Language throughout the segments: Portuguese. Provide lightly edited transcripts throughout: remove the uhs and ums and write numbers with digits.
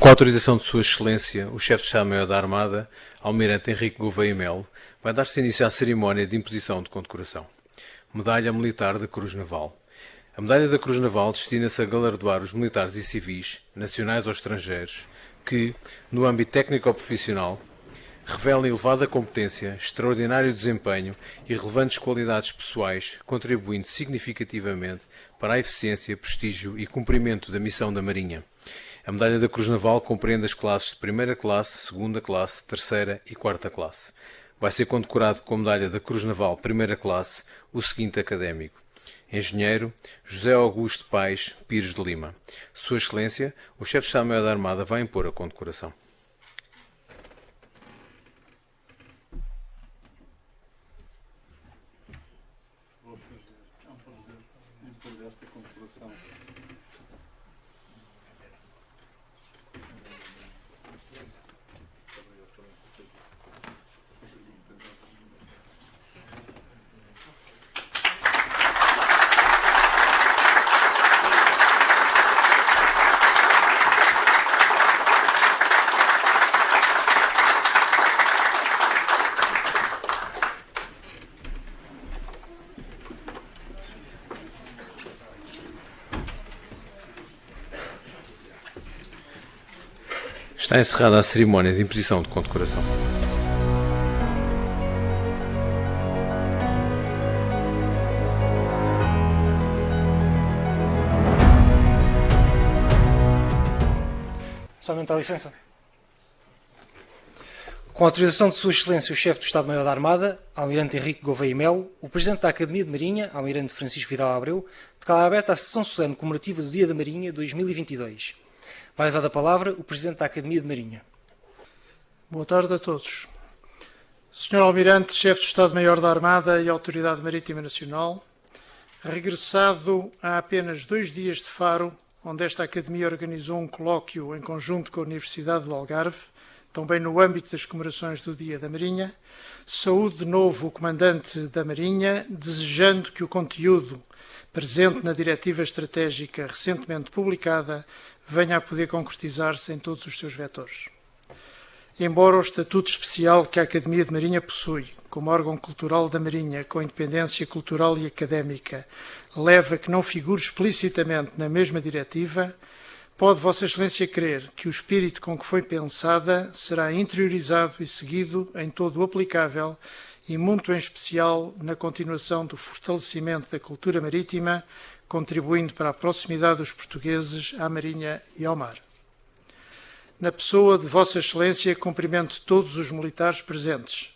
Com a autorização de Sua Excelência, o Chefe de Estado-Maior da Armada, Almirante Henrique Gouveia Melo, vai dar-se início à cerimónia de imposição de condecoração. Medalha Militar da Cruz Naval. A Medalha da Cruz Naval destina-se a galardoar os militares e civis, nacionais ou estrangeiros, que, no âmbito técnico-profissional, revelam elevada competência, extraordinário desempenho e relevantes qualidades pessoais, contribuindo significativamente para a eficiência, prestígio e cumprimento da missão da Marinha. A Medalha da Cruz Naval compreende as classes de primeira classe, segunda classe, terceira e quarta classe. Vai ser condecorado com a Medalha da Cruz Naval primeira classe o seguinte académico: Engenheiro José Augusto Paes Pires de Lima. Sua Excelência, o Chefe de Estado-Maior da Armada vai impor a condecoração. Está encerrada a cerimónia de imposição de condecoração. Só aumentar a licença. Com a autorização de Sua Excelência o Chefe do Estado-Maior da Armada, Almirante Henrique Gouveia Melo, o Presidente da Academia de Marinha, Almirante Francisco Vidal Abreu, declara aberta a sessão solene comemorativa do Dia da Marinha 2022. Vai usar a palavra o Presidente da Academia de Marinha. Boa tarde a todos. Sr. Almirante, Chefe do Estado-Maior da Armada e Autoridade Marítima Nacional, regressado há apenas 2 dias de Faro, onde esta Academia organizou um colóquio em conjunto com a Universidade do Algarve, também no âmbito das comemorações do Dia da Marinha, saúde de novo o Comandante da Marinha, desejando que o conteúdo presente na Diretiva Estratégica recentemente publicada venha a poder concretizar-se em todos os seus vetores. Embora o estatuto especial que a Academia de Marinha possui, como órgão cultural da Marinha, com independência cultural e académica, leve a que não figure explicitamente na mesma diretiva, pode Vossa Excelência crer que o espírito com que foi pensada será interiorizado e seguido em todo o aplicável e muito em especial na continuação do fortalecimento da cultura marítima, contribuindo para a proximidade dos portugueses à Marinha e ao mar. Na pessoa de Vossa Excelência, cumprimento todos os militares presentes.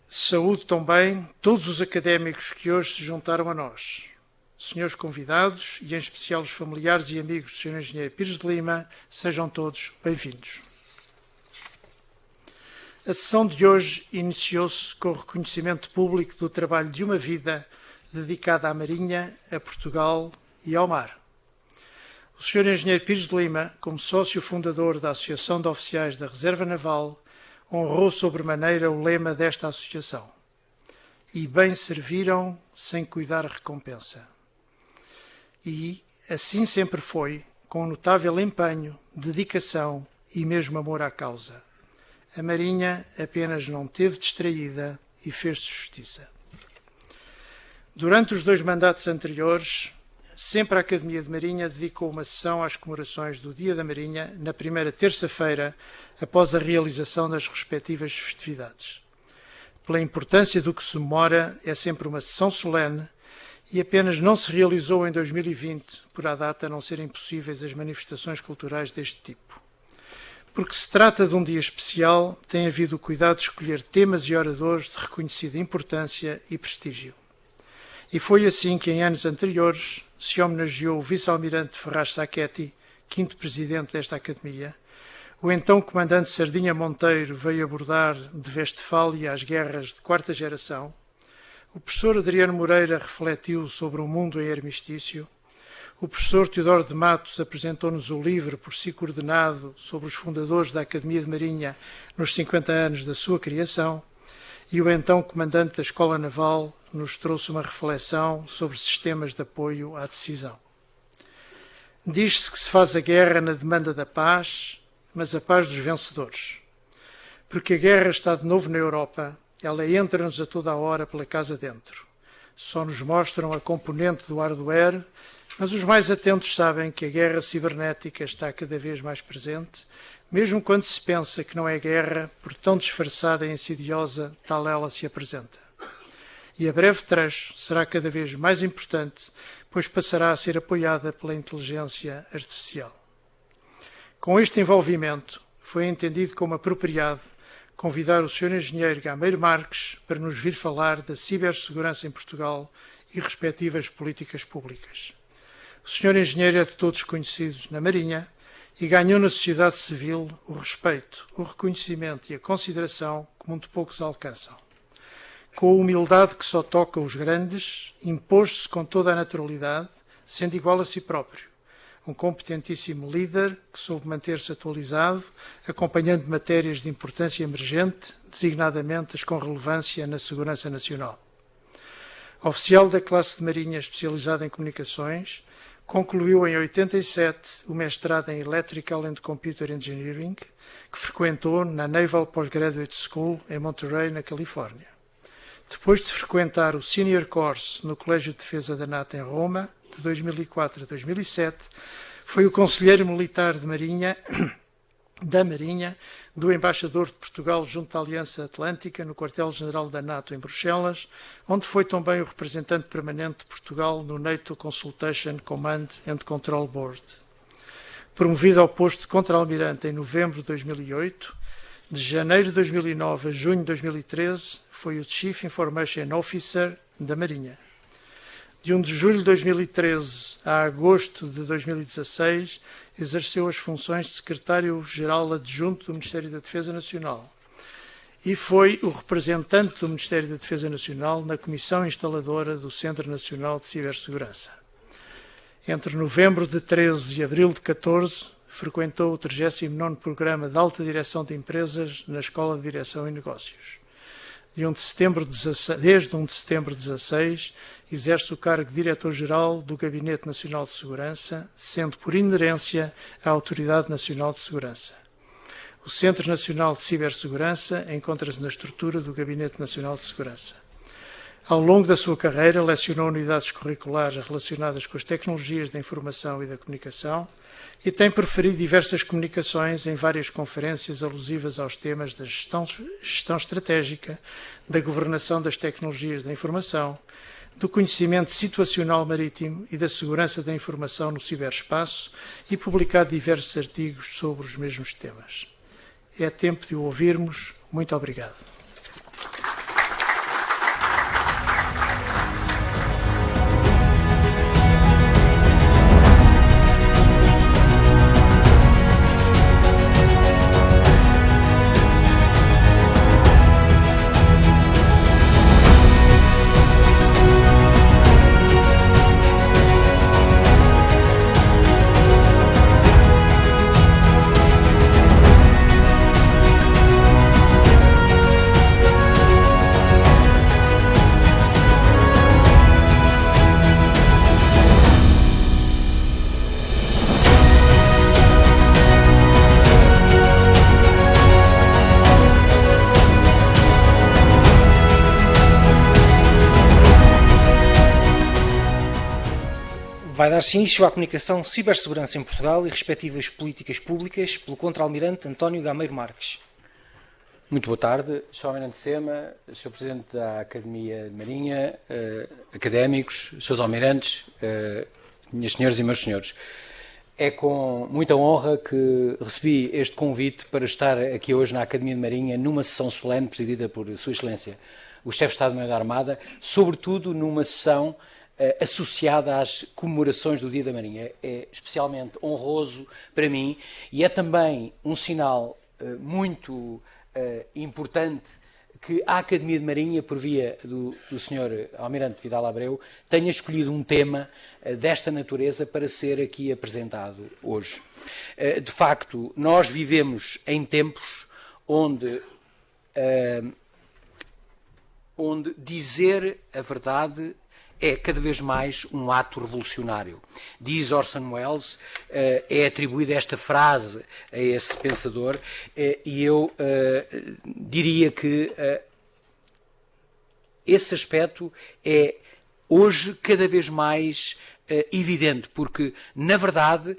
Saúdo também todos os académicos que hoje se juntaram a nós. Senhores convidados, e em especial os familiares e amigos do Sr. Engenheiro Pires de Lima, sejam todos bem-vindos. A sessão de hoje iniciou-se com o reconhecimento público do trabalho de uma vida dedicada à Marinha, a Portugal e ao mar. O Sr. Engenheiro Pires de Lima, como sócio fundador da Associação de Oficiais da Reserva Naval, honrou sobremaneira o lema desta associação: e bem serviram sem cuidar a recompensa. E assim sempre foi, com notável empenho, dedicação e mesmo amor à causa. A Marinha apenas não teve distraída e fez-se justiça. Durante os 2 mandatos anteriores, sempre a Academia de Marinha dedicou uma sessão às comemorações do Dia da Marinha na primeira terça-feira, após a realização das respectivas festividades. Pela importância do que se memora, é sempre uma sessão solene e apenas não se realizou em 2020, por à data não serem possíveis as manifestações culturais deste tipo. Porque se trata de um dia especial, tem havido o cuidado de escolher temas e oradores de reconhecida importância e prestígio. E foi assim que, em anos anteriores, se homenageou o vice-almirante Ferraz Sacchetti, 5º presidente desta Academia. O então comandante Sardinha Monteiro veio abordar de Westfália as guerras de 4ª geração. O professor Adriano Moreira refletiu sobre o mundo em armistício. O professor Teodoro de Matos apresentou-nos o livro por si coordenado sobre os fundadores da Academia de Marinha nos 50 anos da sua criação. E o então comandante da Escola Naval nos trouxe uma reflexão sobre sistemas de apoio à decisão. Diz-se que se faz a guerra na demanda da paz, mas a paz dos vencedores. Porque a guerra está de novo na Europa, ela entra-nos a toda a hora pela casa dentro. Só nos mostram a componente do hardware, mas os mais atentos sabem que a guerra cibernética está cada vez mais presente, mesmo quando se pensa que não é guerra, por tão disfarçada e insidiosa tal ela se apresenta. E a breve trecho será cada vez mais importante, pois passará a ser apoiada pela inteligência artificial. Com este envolvimento, foi entendido como apropriado convidar o Sr. Engenheiro Gameiro Marques para nos vir falar da cibersegurança em Portugal e respectivas políticas públicas. O Sr. Engenheiro é de todos conhecido na Marinha e ganhou na sociedade civil o respeito, o reconhecimento e a consideração que muito poucos alcançam. Com a humildade que só toca os grandes, impôs-se com toda a naturalidade, sendo igual a si próprio. Um competentíssimo líder que soube manter-se atualizado, acompanhando matérias de importância emergente, designadamente as com relevância na segurança nacional. Oficial da classe de Marinha especializada em comunicações, concluiu em 87 o mestrado em Electrical and Computer Engineering, que frequentou na Naval Postgraduate School em Monterey, na Califórnia. Depois de frequentar o Senior Course no Colégio de Defesa da NATO em Roma, de 2004 a 2007, foi o conselheiro militar de Marinha, da Marinha do embaixador de Portugal junto à Aliança Atlântica no quartel-general da NATO em Bruxelas, onde foi também o representante permanente de Portugal no NATO Consultation Command and Control Board. Promovido ao posto de contra-almirante em novembro de 2008, de janeiro de 2009 a junho de 2013, foi o Chief Information Officer da Marinha. De 1 de julho de 2013 a agosto de 2016, exerceu as funções de secretário-geral adjunto do Ministério da Defesa Nacional e foi o representante do Ministério da Defesa Nacional na Comissão Instaladora do Centro Nacional de Cibersegurança. Entre novembro de 13 e abril de 14, frequentou o 39º Programa de Alta Direção de Empresas na Escola de Direção e Negócios. Desde 1 de setembro de 16, exerce o cargo de Diretor-Geral do Gabinete Nacional de Segurança, sendo por inerência a Autoridade Nacional de Segurança. O Centro Nacional de Cibersegurança encontra-se na estrutura do Gabinete Nacional de Segurança. Ao longo da sua carreira, lecionou unidades curriculares relacionadas com as tecnologias da informação e da comunicação e tem preferido diversas comunicações em várias conferências alusivas aos temas da gestão estratégica, da governação das tecnologias da informação, do conhecimento situacional marítimo e da segurança da informação no ciberespaço e publicado diversos artigos sobre os mesmos temas. É tempo de o ouvirmos. Muito obrigado. Vai dar-se início à comunicação Cibersegurança em Portugal e respectivas políticas públicas pelo Contra-Almirante António Gameiro Marques. Muito boa tarde, Sr. Almirante Sema, Sr. Presidente da Academia de Marinha, académicos, Srs. Almirantes, minhas senhoras e meus senhores. É com muita honra que recebi este convite para estar aqui hoje na Academia de Marinha numa sessão solene presidida por Sua Excelência, o Chefe de Estado-Maior da Armada, sobretudo numa sessão associada às comemorações do Dia da Marinha. É especialmente honroso para mim e é também um sinal muito importante que a Academia de Marinha, por via do Sr. Almirante Vidal Abreu, tenha escolhido um tema desta natureza para ser aqui apresentado hoje. De facto, nós vivemos em tempos onde dizer a verdade é cada vez mais um ato revolucionário. Diz Orson Welles, é atribuída esta frase a esse pensador, e eu diria que esse aspecto é hoje cada vez mais evidente, porque, na verdade,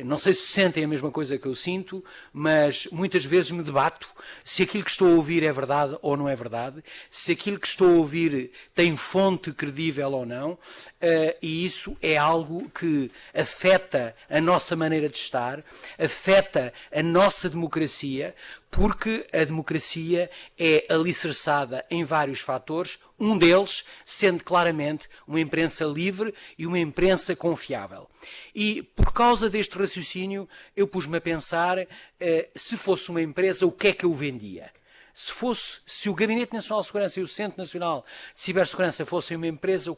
não sei se sentem a mesma coisa que eu sinto, mas muitas vezes me debato se aquilo que estou a ouvir é verdade ou não é verdade, se aquilo que estou a ouvir tem fonte credível ou não, e isso é algo que afeta a nossa maneira de estar, afeta a nossa democracia, porque a democracia é alicerçada em vários fatores, um deles sendo claramente uma imprensa livre e uma imprensa confiável. E por causa deste raciocínio eu pus-me a pensar, se fosse uma empresa, o que é que eu vendia? Se o Gabinete Nacional de Segurança e o Centro Nacional de Cibersegurança fossem uma empresa,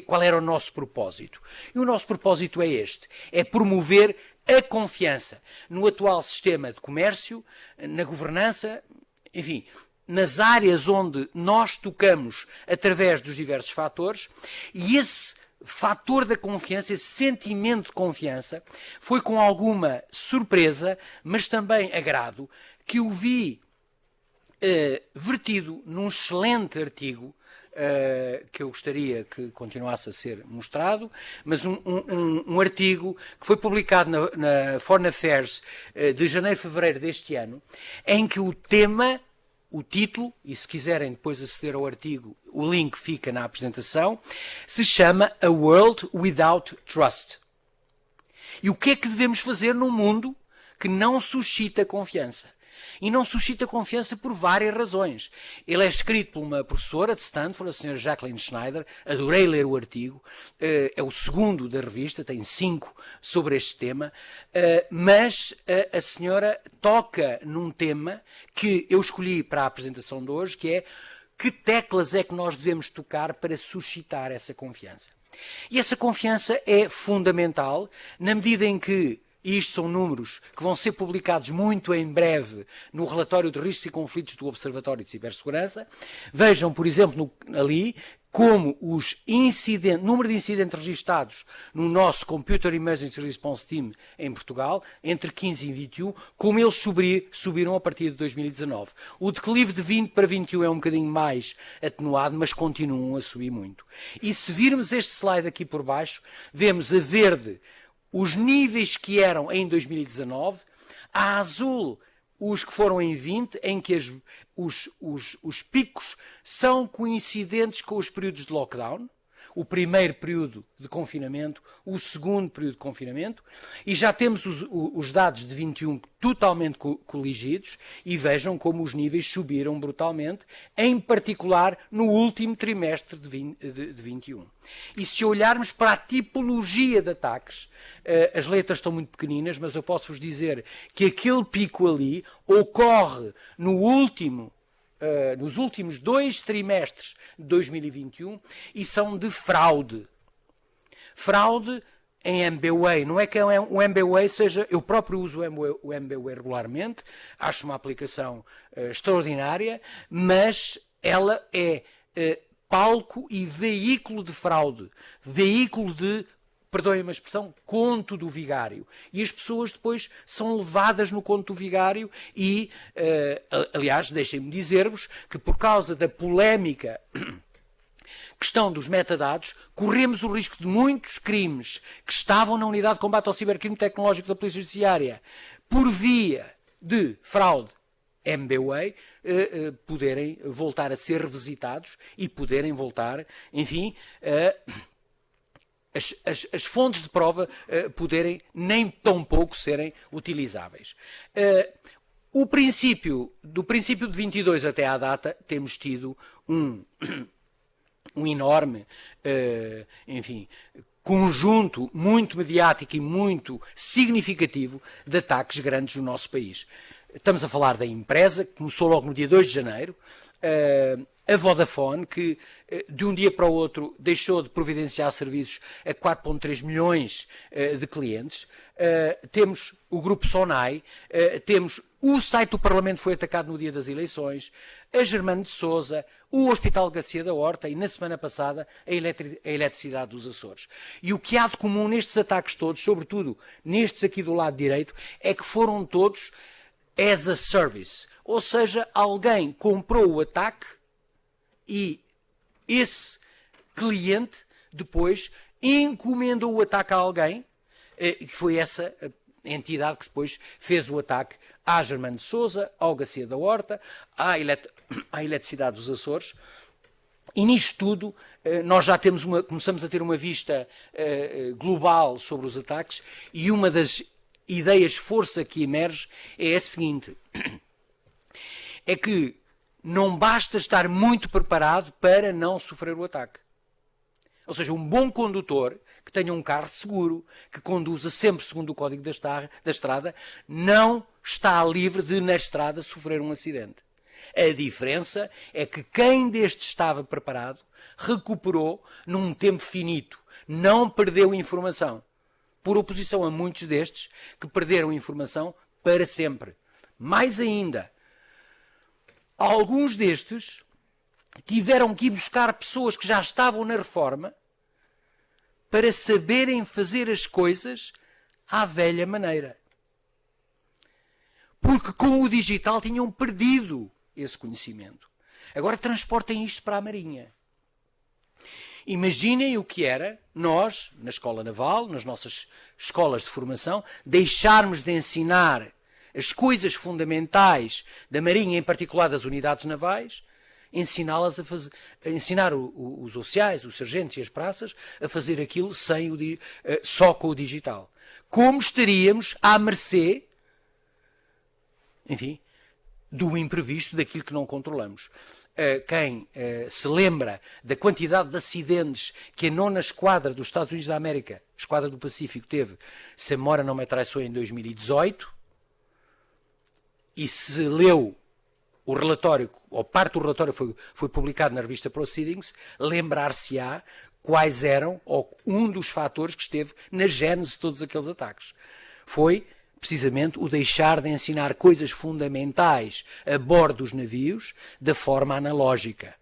qual era o nosso propósito? E o nosso propósito é este, é promover a confiança no atual sistema de comércio, na governança, enfim, nas áreas onde nós tocamos através dos diversos fatores, e esse fator da confiança, esse sentimento de confiança, foi com alguma surpresa, mas também agrado, que eu vi vertido num excelente artigo que eu gostaria que continuasse a ser mostrado, mas um artigo que foi publicado na Foreign Affairs de janeiro a fevereiro deste ano, em que o tema, o título, e se quiserem depois aceder ao artigo, o link fica na apresentação, se chama A World Without Trust. E o que é que devemos fazer num mundo que não suscita confiança? E não suscita confiança por várias razões. Ele é escrito por uma professora de Stanford, a senhora Jacqueline Schneider. Adorei ler o artigo. É o segundo da revista, tem 5 sobre este tema. Mas a senhora toca num tema que eu escolhi para a apresentação de hoje, que é: que teclas é que nós devemos tocar para suscitar essa confiança? E essa confiança é fundamental na medida em que, e isto são números que vão ser publicados muito em breve no relatório de riscos e conflitos do Observatório de Cibersegurança. Vejam, por exemplo, ali, como os número de incidentes registados no nosso Computer Emergency Response Team em Portugal, entre 15 e 21, como eles subiram a partir de 2019. O declive de 20 para 21 é um bocadinho mais atenuado, mas continuam a subir muito. E se virmos este slide aqui por baixo, vemos a verde os níveis que eram em 2019, a azul os que foram em 20, em que os picos são coincidentes com os períodos de lockdown, o primeiro período de confinamento, o segundo período de confinamento, e já temos os dados de 21 totalmente coligidos, e vejam como os níveis subiram brutalmente, em particular no último trimestre de 21. E se olharmos para a tipologia de ataques, as letras estão muito pequeninas, mas eu posso-vos dizer que aquele pico ali ocorre nos últimos 2 trimestres de 2021 e são de fraude. Fraude em MBWay. Não é que o MBWay seja... Eu próprio uso o MBWay regularmente, acho uma aplicação extraordinária, mas ela é palco e veículo de fraude. Veículo de, perdoem-me a expressão, conto do vigário. E as pessoas depois são levadas no conto do vigário e, aliás, deixem-me dizer-vos que por causa da polémica questão dos metadados, corremos o risco de muitos crimes que estavam na Unidade de Combate ao Cibercrime Tecnológico da Polícia Judiciária por via de fraude MBWay, poderem voltar a ser revisitados e poderem voltar, enfim, as fontes de prova poderem nem tão pouco serem utilizáveis. Do princípio de 22 até à data, temos tido um enorme, enfim, conjunto muito mediático e muito significativo de ataques grandes no nosso país. Estamos a falar da empresa, que começou logo no dia 2 de janeiro, a Vodafone, que de um dia para o outro deixou de providenciar serviços a 4,3 milhões de clientes. Temos o Grupo Sonai, temos o site do Parlamento foi atacado no dia das eleições, a Germano de Sousa, o Hospital Garcia da Horta e, na semana passada, a eletricidade dos Açores. E o que há de comum nestes ataques todos, sobretudo nestes aqui do lado direito, é que foram todos as a service. Ou seja, alguém comprou o ataque e esse cliente depois encomendou o ataque a alguém, que foi essa entidade que depois fez o ataque à Germano de Sousa, ao Garcia da Horta, à eletricidade dos Açores. E nisto tudo nós já começamos a ter uma vista global sobre os ataques, e uma das ideias força que emerge é a seguinte: é que não basta estar muito preparado para não sofrer o ataque. Ou seja, um bom condutor que tenha um carro seguro, que conduza sempre segundo o código da estrada, não está livre de, na estrada, sofrer um acidente. A diferença é que quem deste estava preparado recuperou num tempo finito, não perdeu informação. Por oposição a muitos destes que perderam informação para sempre. Mais ainda, alguns destes tiveram que ir buscar pessoas que já estavam na reforma para saberem fazer as coisas à velha maneira. Porque com o digital tinham perdido esse conhecimento. Agora transportem isto para a Marinha. Imaginem o que era nós, na Escola Naval, nas nossas escolas de formação, deixarmos de ensinar as coisas fundamentais da Marinha, em particular das unidades navais, ensiná-las a fazer, ensinar os oficiais, os sargentos e as praças a fazer aquilo só com o digital. Como estaríamos à mercê, enfim, do imprevisto, daquilo que não controlamos. Quem se lembra da quantidade de acidentes que a 9ª Esquadra dos Estados Unidos da América, Esquadra do Pacífico, teve, se a memória não me traiçoou, em 2018, e se leu o relatório, ou parte do relatório foi publicado na revista Proceedings, lembrar-se-á quais eram, ou um dos fatores que esteve na gênese de todos aqueles ataques. Foi precisamente o deixar de ensinar coisas fundamentais a bordo dos navios da forma analógica.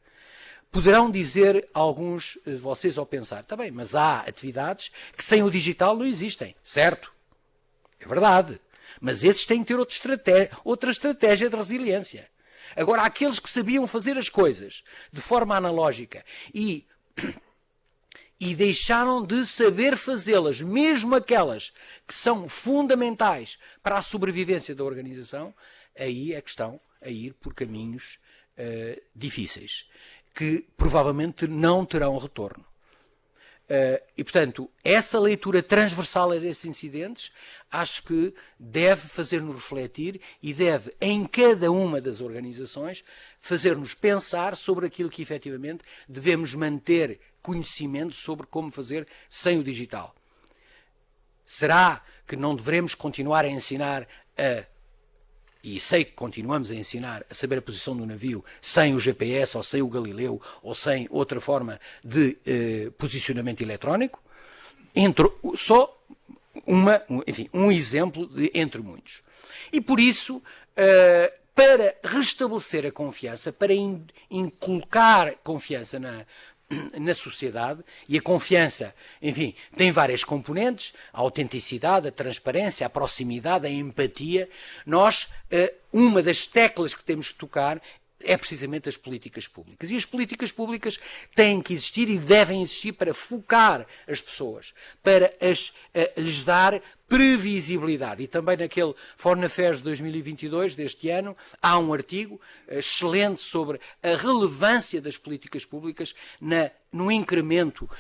Poderão dizer alguns de vocês ao pensar, está bem, mas há atividades que sem o digital não existem, certo? É verdade. Mas esses têm que ter outra estratégia de resiliência. Agora, aqueles que sabiam fazer as coisas de forma analógica e deixaram de saber fazê-las, mesmo aquelas que são fundamentais para a sobrevivência da organização, aí é que estão a ir por caminhos difíceis, que provavelmente não terão retorno. E, portanto, essa leitura transversal a esses incidentes, acho que deve fazer-nos refletir e deve, em cada uma das organizações, fazer-nos pensar sobre aquilo que, efetivamente, devemos manter conhecimento sobre como fazer sem o digital. Será que não devemos continuar a ensinar e sei que continuamos a ensinar a saber a posição do navio sem o GPS, ou sem o Galileu, ou sem outra forma de posicionamento eletrónico? Só um exemplo entre muitos. E por isso, para restabelecer a confiança, para inculcar confiança na sociedade, e a confiança, enfim, tem várias componentes: a autenticidade, a transparência, a proximidade, a empatia. Nós, uma das teclas que temos que tocar é precisamente as políticas públicas. E as políticas públicas têm que existir e devem existir para focar as pessoas, para lhes dar previsibilidade. E também naquele Foreign Affairs de 2022, deste ano, há um artigo excelente sobre a relevância das políticas públicas no incremento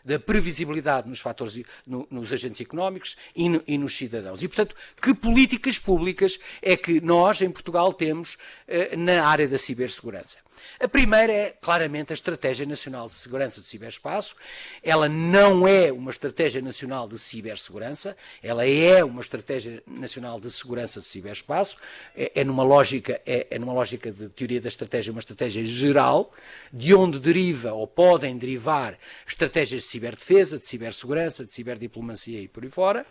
da previsibilidade nos fatores, nos agentes económicos e nos cidadãos. E, portanto, que políticas públicas é que nós, em Portugal, temos na área da cibersegurança? A primeira é, claramente, a Estratégia Nacional de Segurança do Ciberespaço. Ela não é uma Estratégia Nacional de Ciberespaço, cibersegurança. Ela é uma estratégia nacional de segurança do ciberespaço. É numa lógica de teoria da estratégia, uma estratégia geral, de onde deriva ou podem derivar estratégias de ciberdefesa, de cibersegurança, de ciberdiplomacia e por aí fora.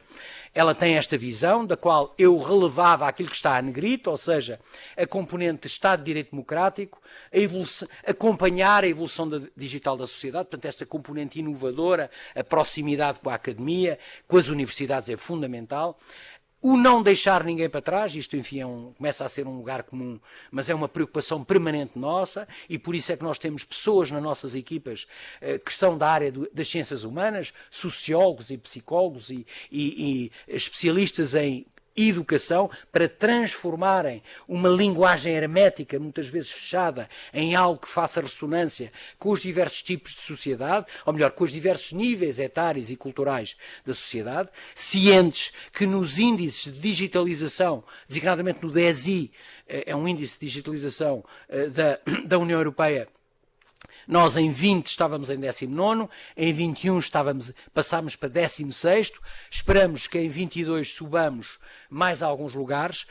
Ela tem esta visão, da qual eu relevava aquilo que está a negrito, ou seja, a componente de Estado de Direito Democrático, acompanhar a evolução digital da sociedade, portanto, esta componente inovadora, a proximidade com a academia, com as universidades é fundamental. O não deixar ninguém para trás, isto enfim começa a ser um lugar comum, mas é uma preocupação permanente nossa, e por isso é que nós temos pessoas nas nossas equipas que são da área das ciências humanas, sociólogos e psicólogos e especialistas em educação, para transformarem uma linguagem hermética, muitas vezes fechada, em algo que faça ressonância com os diversos tipos de sociedade, ou melhor, com os diversos níveis etários e culturais da sociedade, cientes que nos índices de digitalização, designadamente no DESI, é um índice de digitalização da União Europeia. Nós em 20 estávamos em 19º, em 21 passámos para 16º, esperamos que em 22 subamos mais alguns lugares,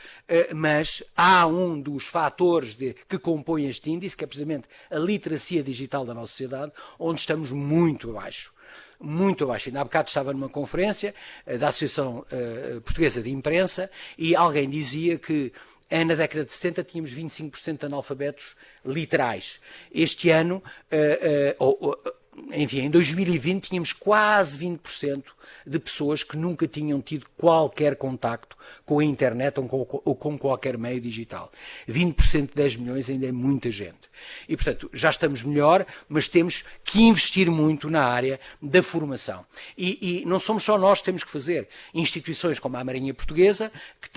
mas há um dos fatores que compõem este índice, que é precisamente a literacia digital da nossa sociedade, onde estamos muito abaixo. Muito abaixo. Ainda há bocado estava numa conferência da Associação Portuguesa de Imprensa e alguém dizia que na década de 70 tínhamos 25% de analfabetos literais. Este ano, enfim, em 2020 tínhamos quase 20% de pessoas que nunca tinham tido qualquer contacto com a internet ou com qualquer meio digital. 20% de 10 milhões ainda é muita gente. E, portanto, já estamos melhor, mas temos que investir muito na área da formação. E não somos só nós que temos que fazer. Instituições como a Marinha Portuguesa, que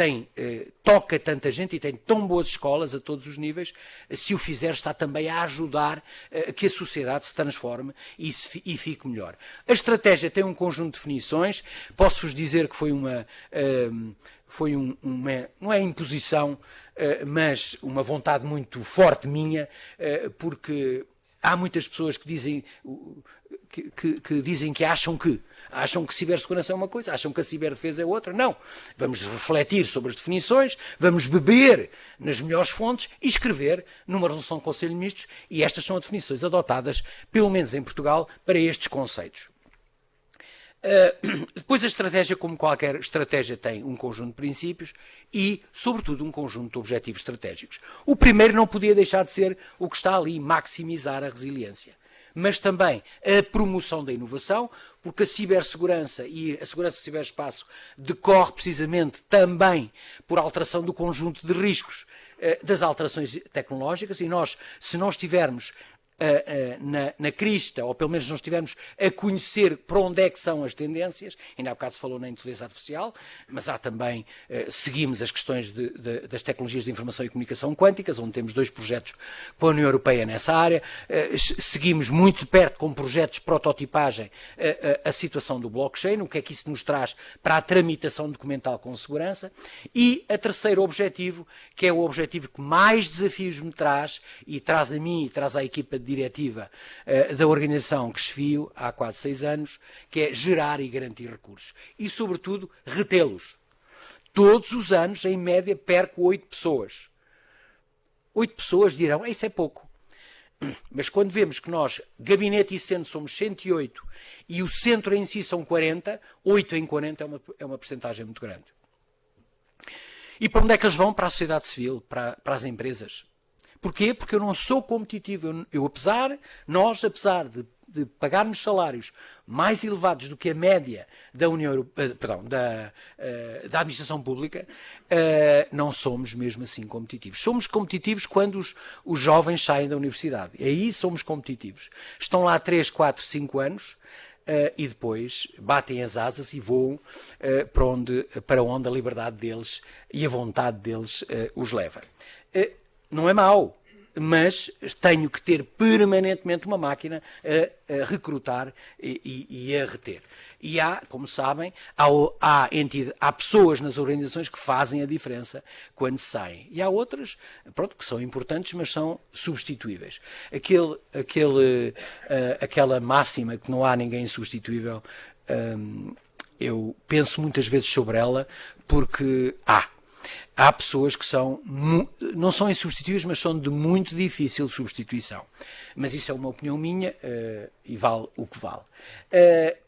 toca tanta gente e tem tão boas escolas a todos os níveis, se o fizer, está também a ajudar que a sociedade se transforme e fique melhor. A estratégia tem um conjunto de definições. Posso-vos dizer que foi não é imposição, mas uma vontade muito forte minha, porque há muitas pessoas que dizem que acham que cibersegurança é uma coisa, acham que a ciberdefesa é outra. Não. Vamos refletir sobre as definições, vamos beber nas melhores fontes e escrever numa resolução do Conselho de Ministros, e estas são as definições adotadas, pelo menos em Portugal, para estes conceitos. Depois a estratégia, como qualquer estratégia, tem um conjunto de princípios e, sobretudo, um conjunto de objetivos estratégicos. O primeiro não podia deixar de ser o que está ali, maximizar a resiliência. Mas também a promoção da inovação, porque a cibersegurança e a segurança do ciberespaço decorre precisamente também por alteração do conjunto de riscos das alterações tecnológicas, e nós, se não estivermos na crista, ou pelo menos não estivermos a conhecer para onde é que são as tendências, ainda há bocado se falou na inteligência artificial, mas há também, seguimos as questões das tecnologias de informação e comunicação quânticas, onde temos 2 projetos com a União Europeia nessa área, seguimos muito de perto com projetos de prototipagem a situação do blockchain, o que é que isso nos traz para a tramitação documental com segurança, e a terceiro objetivo, que é o objetivo que mais desafios me traz, e traz a mim e traz à equipa de diretiva da organização que esfio há quase 6 anos, que é gerar e garantir recursos. E, sobretudo, retê-los. Todos os anos, em média, perco 8 pessoas. 8 pessoas dirão, isso é pouco. Mas quando vemos que nós, gabinete e centro, somos 108 e o centro em si são 40, 8 em 40 é uma percentagem muito grande. E para onde é que eles vão? Para a sociedade civil, para as empresas. Porquê? Porque eu não sou competitivo. Apesar de pagarmos salários mais elevados do que a média da da administração pública, não somos mesmo assim competitivos. Somos competitivos quando os jovens saem da universidade. E aí somos competitivos. Estão lá 3, 4, 5 anos e depois batem as asas e voam para onde a liberdade deles e a vontade deles os leva. Não é mau, mas tenho que ter permanentemente uma máquina a recrutar e a reter. E há, como sabem, há pessoas nas organizações que fazem a diferença quando saem. E há outras, que são importantes, mas são substituíveis. Aquela máxima que não há ninguém substituível, eu penso muitas vezes sobre ela porque há pessoas que não são insubstituíveis, mas são de muito difícil substituição. Mas isso é uma opinião minha e vale o que vale.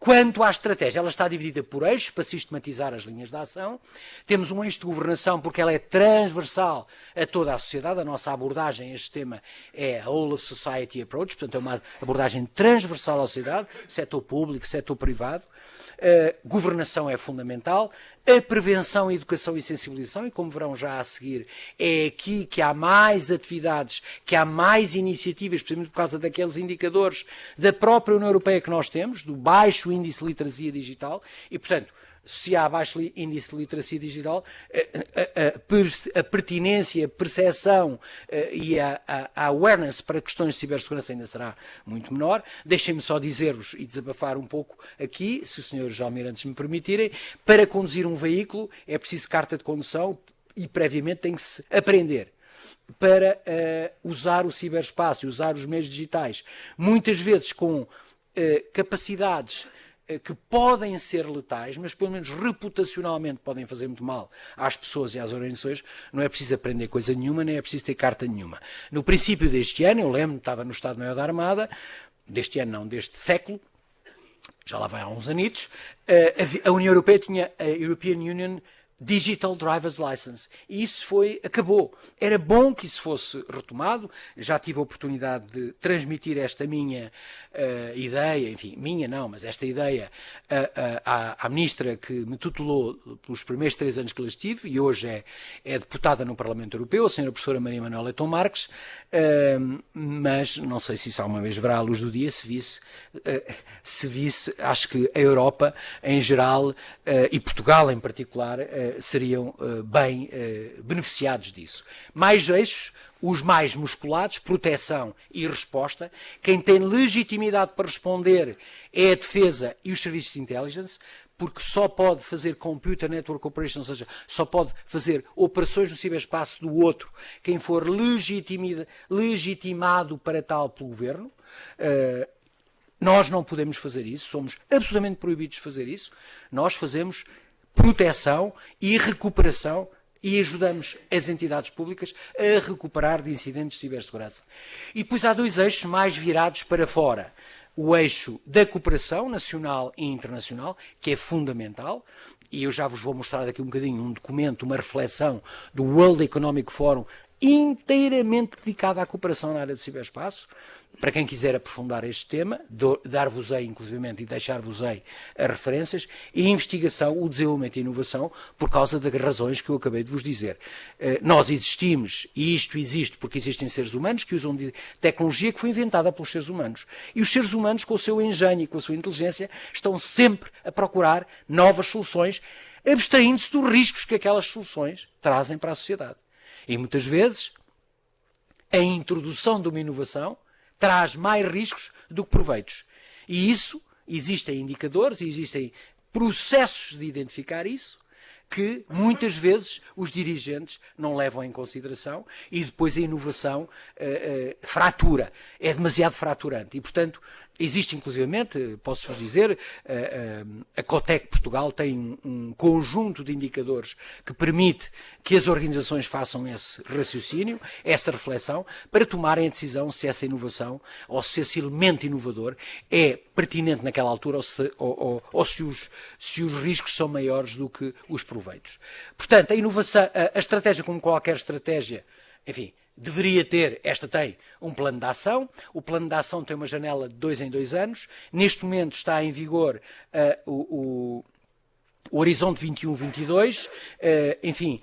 Quanto à estratégia, ela está dividida por eixos para sistematizar as linhas de ação. Temos um eixo de governação porque ela é transversal a toda a sociedade. A nossa abordagem a este tema é a Whole of Society Approach, portanto é uma abordagem transversal à sociedade, setor público, setor privado. Governação é fundamental, a prevenção, educação e sensibilização, e como verão já a seguir, é aqui que há mais atividades, que há mais iniciativas, precisamente por causa daqueles indicadores da própria União Europeia que nós temos, do baixo índice de literacia digital, e portanto, se há baixo índice de literacia digital, a pertinência, a percepção e a awareness para questões de cibersegurança ainda será muito menor. Deixem-me só dizer-vos e desabafar um pouco aqui, se os senhores almirantes me permitirem, para conduzir um veículo é preciso carta de condução e previamente tem que se aprender para usar o ciberespaço, usar os meios digitais, muitas vezes com capacidades que podem ser letais, mas pelo menos reputacionalmente podem fazer muito mal às pessoas e às organizações. Não é preciso aprender coisa nenhuma, nem é preciso ter carta nenhuma. No princípio deste ano, eu lembro, estava no Estado-Maior da Armada, deste ano não, deste século, já lá vai há uns anitos, a União Europeia tinha a European Union Digital Driver's License. E isso acabou. Era bom que isso fosse retomado. Já tive a oportunidade de transmitir esta minha ideia, enfim, minha não, mas esta ideia à ministra que me tutelou pelos primeiros 3 anos que lá estive, e hoje é deputada no Parlamento Europeu, a senhora professora Maria Manuela Leitão Marques, mas não sei se isso alguma vez verá a luz do dia, se visse, acho que a Europa em geral e Portugal em particular seriam bem beneficiados disso. Mais eixos, os mais musculados, proteção e resposta. Quem tem legitimidade para responder é a defesa e os serviços de intelligence, porque só pode fazer Computer Network Operation, ou seja, só pode fazer operações no ciberespaço do outro quem for legitimado para tal pelo governo. Nós não podemos fazer isso, somos absolutamente proibidos de fazer isso. Nós fazemos proteção e recuperação e ajudamos as entidades públicas a recuperar de incidentes de cibersegurança. E depois há 2 eixos mais virados para fora. O eixo da cooperação nacional e internacional, que é fundamental, e eu já vos vou mostrar daqui um bocadinho um documento, uma reflexão do World Economic Forum inteiramente dedicada à cooperação na área do ciberespaço. Para quem quiser aprofundar este tema, dar-vos-ei, inclusivamente, e deixar-vos-ei as referências, e a investigação, o desenvolvimento e a inovação, por causa das razões que eu acabei de vos dizer. Nós existimos, e isto existe porque existem seres humanos que usam tecnologia que foi inventada pelos seres humanos. E os seres humanos, com o seu engenho e com a sua inteligência, estão sempre a procurar novas soluções, abstraindo-se dos riscos que aquelas soluções trazem para a sociedade. E muitas vezes, a introdução de uma inovação traz mais riscos do que proveitos. E isso, existem indicadores e existem processos de identificar isso, que muitas vezes os dirigentes não levam em consideração e depois a inovação fratura, é demasiado fraturante. E, portanto, existe inclusivamente, posso-vos dizer, a Cotec Portugal tem um conjunto de indicadores que permite que as organizações façam esse raciocínio, essa reflexão, para tomarem a decisão se essa inovação ou se esse elemento inovador é pertinente naquela altura ou se os riscos são maiores do que os proveitos. Portanto, a inovação, a estratégia, como qualquer estratégia, enfim, deveria ter, esta tem um plano de ação. O plano de ação tem uma janela de 2 em 2 anos. Neste momento está em vigor o Horizonte 21-22, enfim,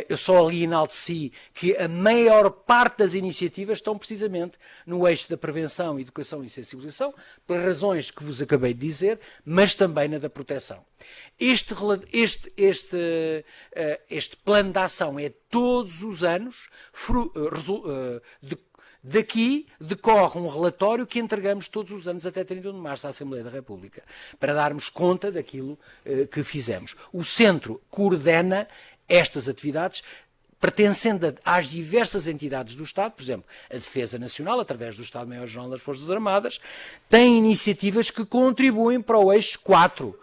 eu só ali enalteci que a maior parte das iniciativas estão precisamente no eixo da prevenção, educação e sensibilização, por razões que vos acabei de dizer, mas também na da proteção. Este plano de ação é todos os anos, daqui decorre um relatório que entregamos todos os anos até 31 de março à Assembleia da República, para darmos conta daquilo que fizemos. O Centro coordena estas atividades, pertencendo às diversas entidades do Estado. Por exemplo, a Defesa Nacional, através do Estado-Maior-General das Forças Armadas, tem iniciativas que contribuem para o eixo 4,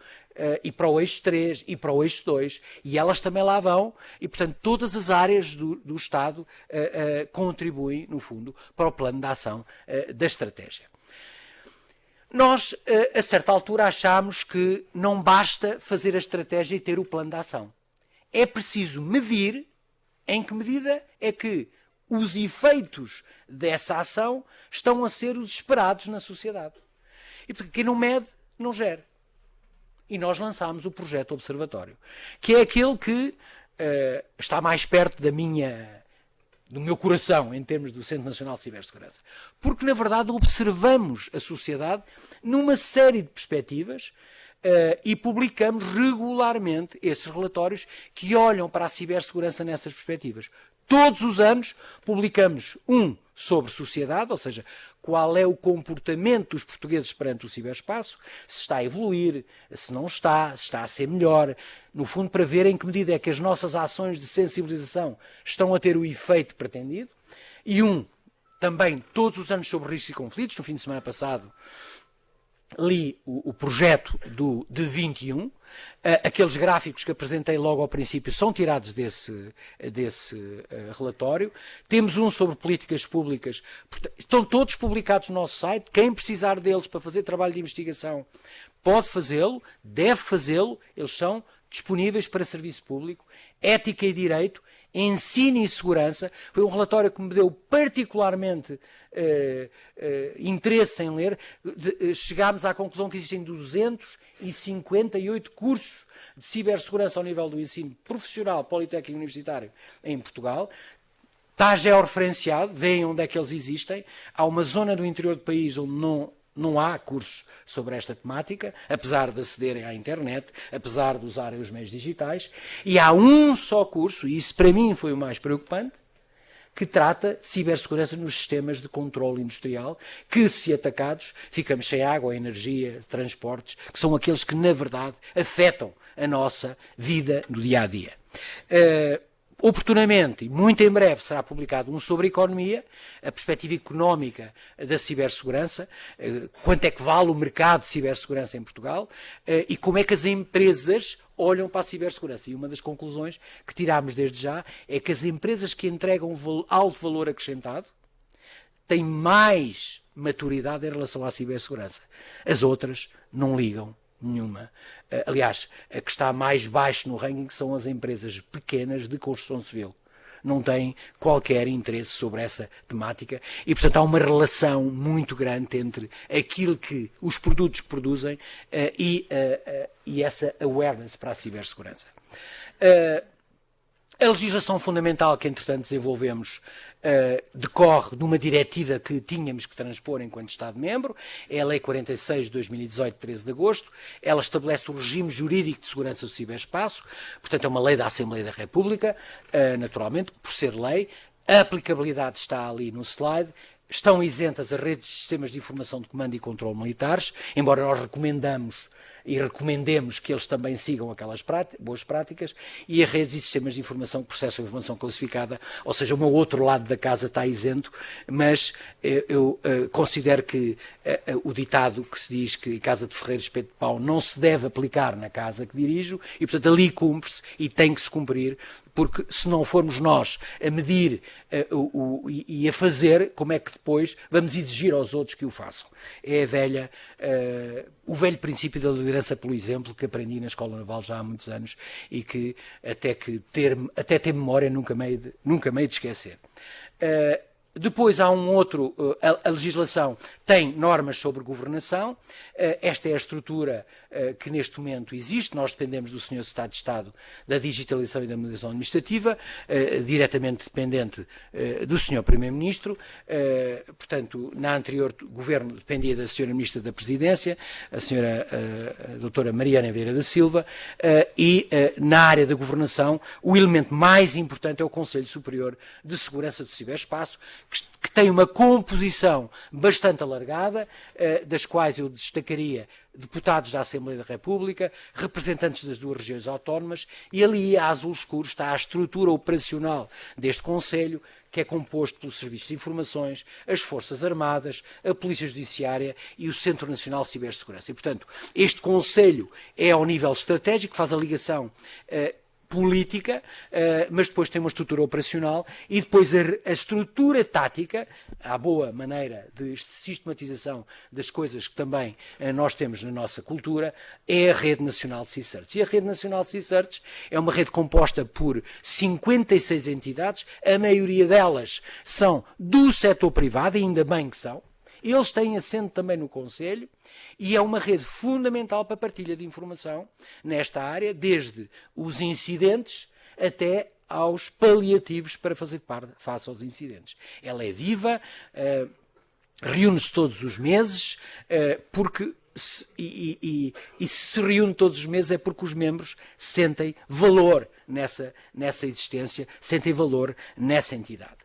e para o eixo 3, e para o eixo 2, e elas também lá vão, e portanto todas as áreas do Estado contribuem, no fundo, para o plano de ação da estratégia. Nós, a certa altura, achámos que não basta fazer a estratégia e ter o plano de ação. É preciso medir em que medida é que os efeitos dessa ação estão a ser os esperados na sociedade. E porque quem não mede, não gera. E nós lançámos o projeto Observatório, que é aquele que está mais perto do meu coração, em termos do Centro Nacional de Cibersegurança. Porque, na verdade, observamos a sociedade numa série de perspectivas e publicamos regularmente esses relatórios que olham para a cibersegurança nessas perspectivas. Todos os anos publicamos um sobre sociedade, ou seja, qual é o comportamento dos portugueses perante o ciberespaço, se está a evoluir, se não está, se está a ser melhor, no fundo para ver em que medida é que as nossas ações de sensibilização estão a ter o efeito pretendido, e também todos os anos sobre riscos e conflitos. No fim de semana passado li o projeto de 21, aqueles gráficos que apresentei logo ao princípio são tirados desse relatório. Temos um sobre políticas públicas, estão todos publicados no nosso site. Quem precisar deles para fazer trabalho de investigação pode fazê-lo, deve fazê-lo, eles são disponíveis para serviço público. Ética e direito, ensino e segurança, foi um relatório que me deu particularmente interesse em ler. Chegámos à conclusão que existem 258 cursos de cibersegurança ao nível do ensino profissional, politécnico e universitário em Portugal. Está georreferenciado, veem onde é que eles existem. Há uma zona do interior do país onde não há cursos sobre esta temática, apesar de acederem à internet, apesar de usarem os meios digitais, e há um só curso, e isso para mim foi o mais preocupante, que trata de cibersegurança nos sistemas de controle industrial, que, se atacados, ficamos sem água, energia, transportes, que são aqueles que, na verdade, afetam a nossa vida no dia-a-dia. Oportunamente, e muito em breve, será publicado um sobre economia, a perspectiva económica da cibersegurança, quanto é que vale o mercado de cibersegurança em Portugal e como é que as empresas olham para a cibersegurança. E uma das conclusões que tirámos desde já é que as empresas que entregam alto valor acrescentado têm mais maturidade em relação à cibersegurança. As outras não ligam nenhuma. Aliás, a que está mais baixo no ranking são as empresas pequenas de construção civil. Não têm qualquer interesse sobre essa temática e, portanto, há uma relação muito grande entre aquilo que os produtos que produzem e essa awareness para a cibersegurança. A legislação fundamental que, entretanto, desenvolvemos decorre de uma diretiva que tínhamos que transpor enquanto Estado-membro, é a Lei 46 de 2018, 13 de agosto. Ela estabelece o regime jurídico de segurança do ciberespaço, portanto é uma lei da Assembleia da República, naturalmente, por ser lei. A aplicabilidade está ali no slide. Estão isentas as redes de sistemas de informação de comando e controle militares, embora nós recomendemos que eles também sigam aquelas boas práticas, e as redes e sistemas de informação que processam informação classificada, ou seja, o meu outro lado da casa está isento, mas eu considero que o ditado que se diz que casa de ferreiro, espeto de pau, não se deve aplicar na casa que dirijo, e portanto ali cumpre-se e tem que se cumprir, porque se não formos nós a medir e a fazer, como é que depois vamos exigir aos outros que o façam? É o velho princípio da liderança pelo exemplo, que aprendi na Escola Naval já há muitos anos e que até ter memória nunca me hei de esquecer. Depois há um outro, a legislação tem normas sobre governação. Esta é a estrutura que neste momento existe. Nós dependemos do Sr. Secretário de Estado da Digitalização e da Modernização Administrativa, diretamente dependente do Sr. Primeiro-Ministro. Portanto, na anterior governo dependia da Sra. Ministra da Presidência, a Sra. Doutora Mariana Vieira da Silva, e na área da governação o elemento mais importante é o Conselho Superior de Segurança do Ciberespaço, que tem uma composição bastante alargada, das quais eu destacaria deputados da Assembleia da República, representantes das duas regiões autónomas, e ali, a azul escuro, está a estrutura operacional deste Conselho, que é composto pelo Serviço de Informações, as Forças Armadas, a Polícia Judiciária e o Centro Nacional de Cibersegurança. E, portanto, este Conselho é ao nível estratégico, faz a ligação política, mas depois tem uma estrutura operacional e depois a estrutura tática, à boa maneira de sistematização das coisas que também nós temos na nossa cultura, é a Rede Nacional de CSIRTs. E a Rede Nacional de CSIRTs é uma rede composta por 56 entidades, a maioria delas são do setor privado, e ainda bem que são. Eles têm assento também no Conselho e é uma rede fundamental para a partilha de informação nesta área, desde os incidentes até aos paliativos para fazer face aos incidentes. Ela é viva, reúne-se todos os meses, porque e se reúne todos os meses é porque os membros sentem valor nessa existência, sentem valor nessa entidade.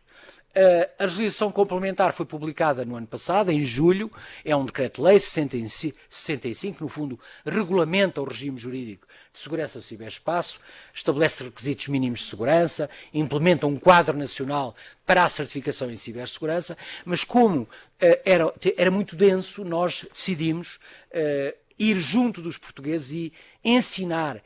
A legislação complementar foi publicada no ano passado, em julho, é um decreto-lei 65, no fundo regulamenta o regime jurídico de segurança do ciberespaço, estabelece requisitos mínimos de segurança, implementa um quadro nacional para a certificação em cibersegurança, mas como era muito denso, nós decidimos ir junto dos portugueses e ensinar,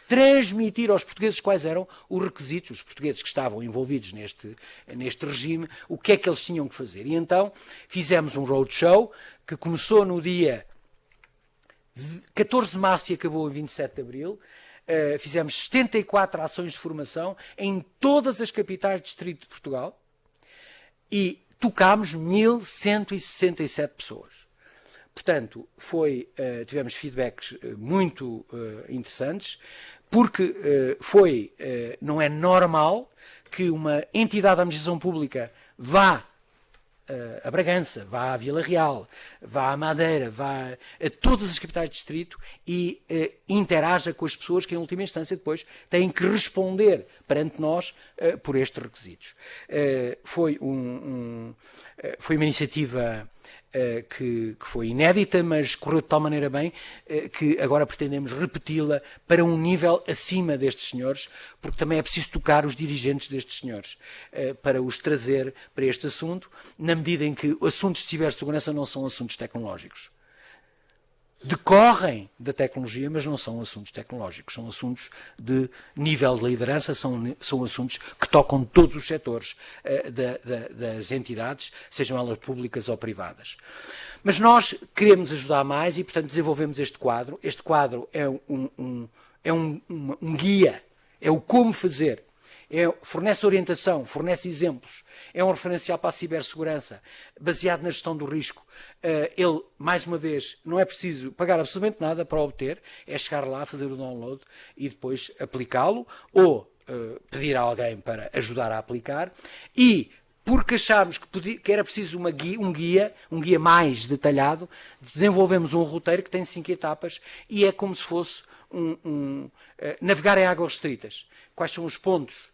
transmitir aos portugueses quais eram os requisitos, os portugueses que estavam envolvidos neste regime, o que é que eles tinham que fazer. E então fizemos um roadshow que começou no dia 14 de março e acabou em 27 de abril. Fizemos 74 ações de formação em todas as capitais de distrito de Portugal e tocámos 1.167 pessoas. Portanto, tivemos feedbacks muito interessantes, porque não é normal que uma entidade da administração pública vá a Bragança, vá a Vila Real, vá a Madeira, vá a todas as capitais de distrito e interaja com as pessoas que, em última instância, depois têm que responder perante nós por estes requisitos. Foi uma iniciativa que foi inédita, mas correu de tal maneira bem que agora pretendemos repeti-la para um nível acima destes senhores, porque também é preciso tocar os dirigentes destes senhores para os trazer para este assunto, na medida em que assuntos de cibersegurança não são assuntos tecnológicos. Decorrem da tecnologia, mas não são assuntos tecnológicos, são assuntos de nível de liderança, são assuntos que tocam todos os setores das entidades, sejam elas públicas ou privadas. Mas nós queremos ajudar mais e, portanto, desenvolvemos este quadro. Este quadro é um guia, é o como fazer. Fornece orientação, fornece exemplos, é um referencial para a cibersegurança, baseado na gestão do risco. Ele, mais uma vez, não é preciso pagar absolutamente nada para obter, é chegar lá, fazer o download e depois aplicá-lo, ou pedir a alguém para ajudar a aplicar, e porque achámos que era preciso um guia mais detalhado, desenvolvemos um roteiro que tem 5 etapas e é como se fosse navegar em águas restritas. Quais são os pontos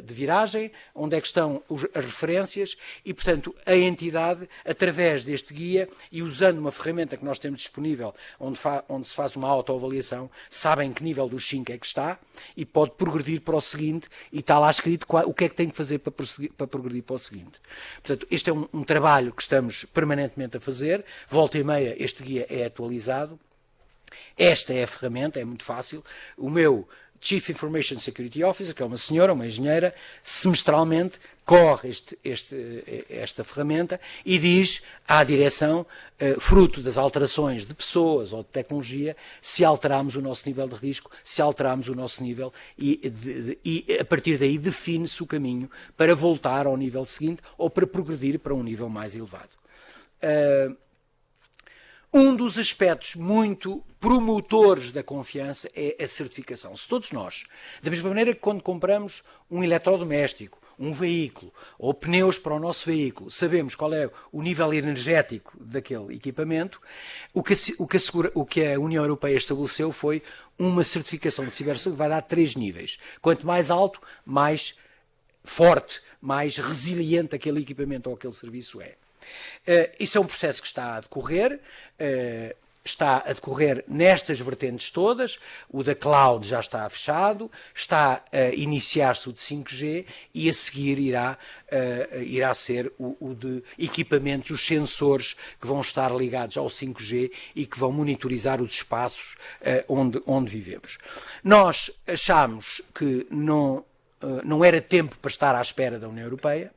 de viragem, onde é que estão as referências e, portanto, a entidade, através deste guia e usando uma ferramenta que nós temos disponível, onde se faz uma autoavaliação, sabe em que nível dos 5 é que está e pode progredir para o seguinte e está lá escrito o que é que tem que fazer para progredir para o seguinte. Portanto, este é um trabalho que estamos permanentemente a fazer, volta e meia este guia é atualizado. Esta é a ferramenta, é muito fácil. O meu Chief Information Security Officer, que é uma senhora, uma engenheira, semestralmente corre esta ferramenta e diz à direção, fruto das alterações de pessoas ou de tecnologia, se alterarmos o nosso nível de risco, se alterarmos o nosso nível e a partir daí define-se o caminho para voltar ao nível seguinte ou para progredir para um nível mais elevado. Um dos aspectos muito promotores da confiança é a certificação. Se todos nós, da mesma maneira que quando compramos um eletrodoméstico, um veículo ou pneus para o nosso veículo, sabemos qual é o nível energético daquele equipamento, o que a União Europeia estabeleceu foi uma certificação de cibersegurança que vai dar 3 níveis. Quanto mais alto, mais forte, mais resiliente aquele equipamento ou aquele serviço é. Isso é um processo que está a decorrer. está a decorrer nestas vertentes todas. O da cloud já está fechado, está a iniciar-se o de 5G e a seguir irá ser o de equipamentos, os sensores que vão estar ligados ao 5G e que vão monitorizar os espaços onde vivemos. Nós achámos que não era tempo para estar à espera da União Europeia.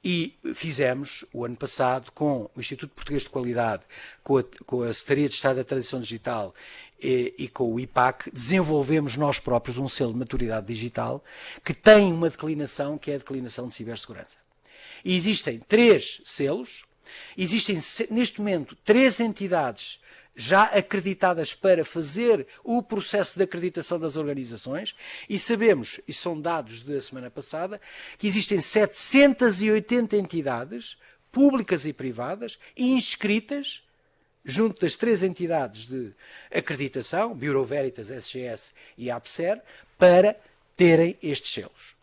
E fizemos, o ano passado, com o Instituto Português de Qualidade, com a Secretaria de Estado da Transição Digital e com o IPAC, desenvolvemos nós próprios um selo de maturidade digital que tem uma declinação, que é a declinação de cibersegurança. E existem 3 selos, existem neste momento 3 entidades já acreditadas para fazer o processo de acreditação das organizações, e sabemos, e são dados da semana passada, que existem 780 entidades, públicas e privadas, inscritas junto das 3 entidades de acreditação, Bureau Veritas, SGS e APSER, para terem estes selos.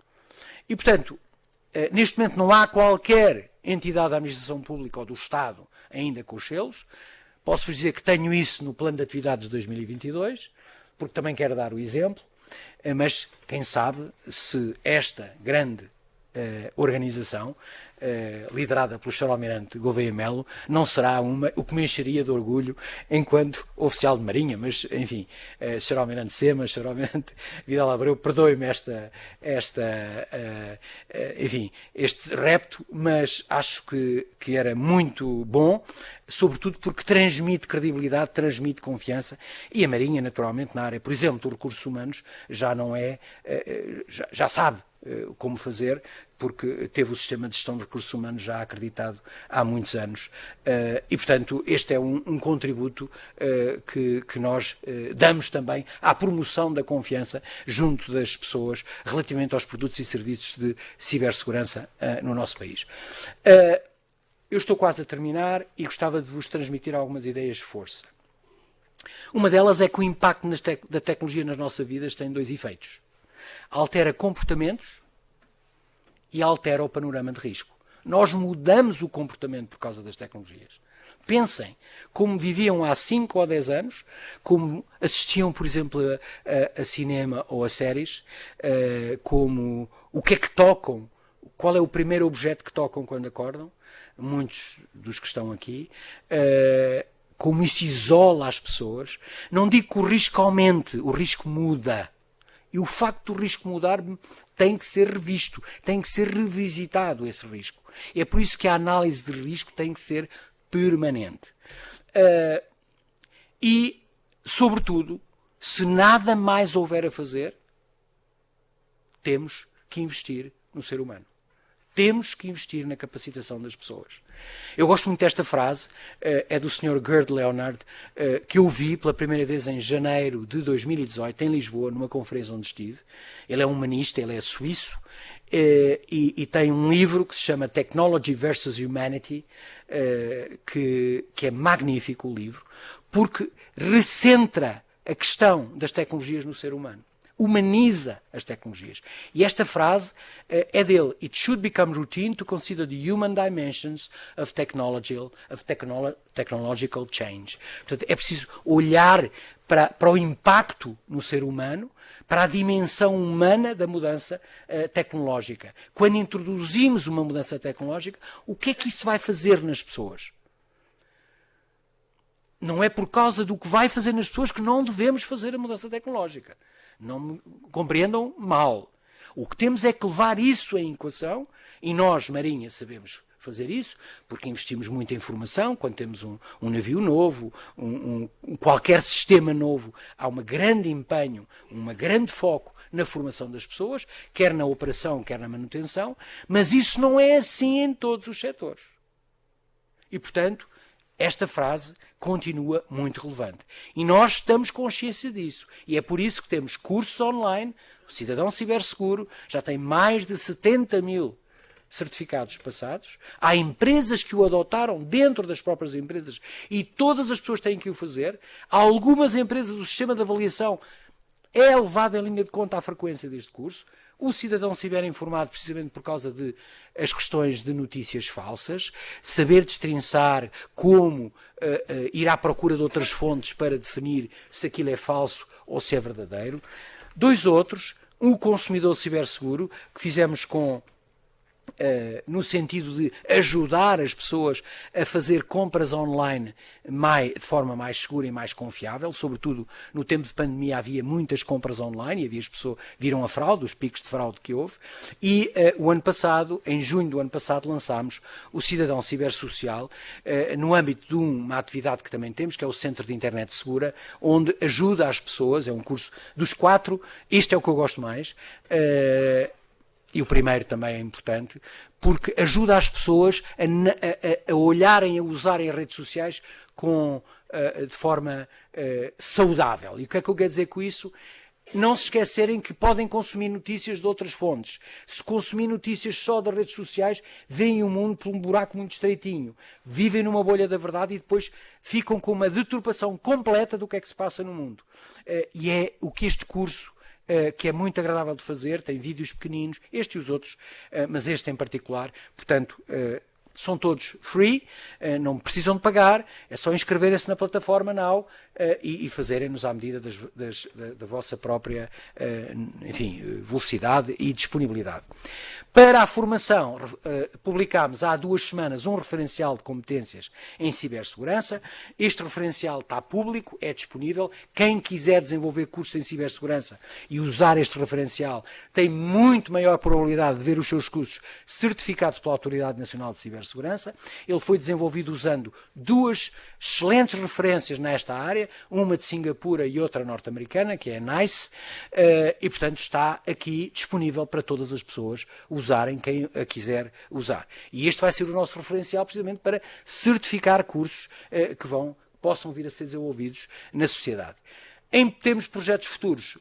E, portanto, neste momento não há qualquer entidade da administração pública ou do Estado ainda com os selos. Posso-vos dizer que tenho isso no plano de atividades de 2022, porque também quero dar o exemplo, mas quem sabe se esta grande organização, liderada pelo Sr. Almirante Gouveia Melo, não será o que me encheria de orgulho enquanto oficial de Marinha, mas, enfim, Sr. Almirante Sema, Sr. Almirante Vidal Abreu, perdoe-me este repto, mas acho que era muito bom, sobretudo porque transmite credibilidade, transmite confiança, e a Marinha, naturalmente, na área, por exemplo, dos recursos humanos, já não é, já sabe como fazer, porque teve o sistema de gestão de recursos humanos já acreditado há muitos anos. E, portanto, este é um contributo que nós damos também à promoção da confiança junto das pessoas relativamente aos produtos e serviços de cibersegurança no nosso país. Eu estou quase a terminar e gostava de vos transmitir algumas ideias de força. Uma delas é que o impacto da tecnologia nas nossas vidas tem 2 efeitos. Altera comportamentos e altera o panorama de risco. Nós mudamos o comportamento por causa das tecnologias. Pensem como viviam há 5 ou 10 anos, como assistiam, por exemplo, a cinema ou a séries, como o que é que tocam, qual é o primeiro objeto que tocam quando acordam, muitos dos que estão aqui, como isso isola as pessoas. Não digo que o risco aumente, o risco muda. E o facto do risco mudar tem que ser revisto, tem que ser revisitado esse risco. É por isso que a análise de risco tem que ser permanente. E, sobretudo, se nada mais houver a fazer, temos que investir no ser humano. Temos que investir na capacitação das pessoas. Eu gosto muito desta frase, é do Sr. Gerd Leonhard, que eu vi pela primeira vez em janeiro de 2018, em Lisboa, numa conferência onde estive. Ele é humanista, ele é suíço, e tem um livro que se chama Technology versus Humanity, que é magnífico o livro, porque recentra a questão das tecnologias no ser humano. Humaniza as tecnologias. E esta frase é dele. It should become routine to consider the human dimensions of technological change. Portanto, é preciso olhar para o impacto no ser humano, para a dimensão humana da mudança tecnológica. Quando introduzimos uma mudança tecnológica, o que é que isso vai fazer nas pessoas? Não é por causa do que vai fazer nas pessoas que não devemos fazer a mudança tecnológica. Não me compreendam mal. O que temos é que levar isso em equação, e nós, Marinha, sabemos fazer isso, porque investimos muito em formação. Quando temos um navio novo, qualquer sistema novo, há um grande empenho, um grande foco na formação das pessoas, quer na operação, quer na manutenção, mas isso não é assim em todos os setores. E, portanto, esta frase continua muito relevante. E nós estamos consciência disso. E é por isso que temos cursos online. O Cidadão Ciberseguro já tem mais de 70 mil certificados passados. Há empresas que o adotaram dentro das próprias empresas e todas as pessoas têm que o fazer. Há algumas empresas, o sistema de avaliação é levado em linha de conta à frequência deste curso. o cidadão ciberinformado precisamente por causa de as questões de notícias falsas, saber destrinçar como ir à procura de outras fontes para definir se aquilo é falso ou se é verdadeiro. Dois outros, o consumidor ciberseguro, que fizemos no sentido de ajudar as pessoas a fazer compras online de forma mais segura e mais confiável. Sobretudo no tempo de pandemia havia muitas compras online e havia as pessoas viram a fraude, os picos de fraude que houve. E o ano passado, em junho do ano passado, lançámos o Cidadão Cibersocial no âmbito de uma atividade que também temos, que é o Centro de Internet Segura, onde ajuda as pessoas, é um curso dos 4, este é o que eu gosto mais, e o primeiro também é importante, porque ajuda as pessoas a olharem, a usarem as redes sociais de forma saudável. E o que é que eu quero dizer com isso? Não se esquecerem que podem consumir notícias de outras fontes. Se consumir notícias só das redes sociais, veem o mundo por um buraco muito estreitinho. Vivem numa bolha da verdade e depois ficam com uma deturpação completa do que é que se passa no mundo. E é o que este curso, que é muito agradável de fazer, tem vídeos pequeninos, este e os outros, mas este em particular, portanto, são todos free, não precisam de pagar, é só inscreverem-se na plataforma Now e fazerem-nos à medida da vossa própria velocidade e disponibilidade. Para a formação, publicámos há 2 semanas um referencial de competências em cibersegurança. Este referencial está público, é disponível. Quem quiser desenvolver cursos em cibersegurança e usar este referencial tem muito maior probabilidade de ver os seus cursos certificados pela Autoridade Nacional de Cibersegurança. Ele foi desenvolvido usando 2 excelentes referências nesta área, uma de Singapura e outra norte-americana, que é a NICE, e portanto está aqui disponível para todas as pessoas usarem, quem a quiser usar. E este vai ser o nosso referencial precisamente para certificar cursos que possam vir a ser desenvolvidos na sociedade. Em termos de projetos futuros,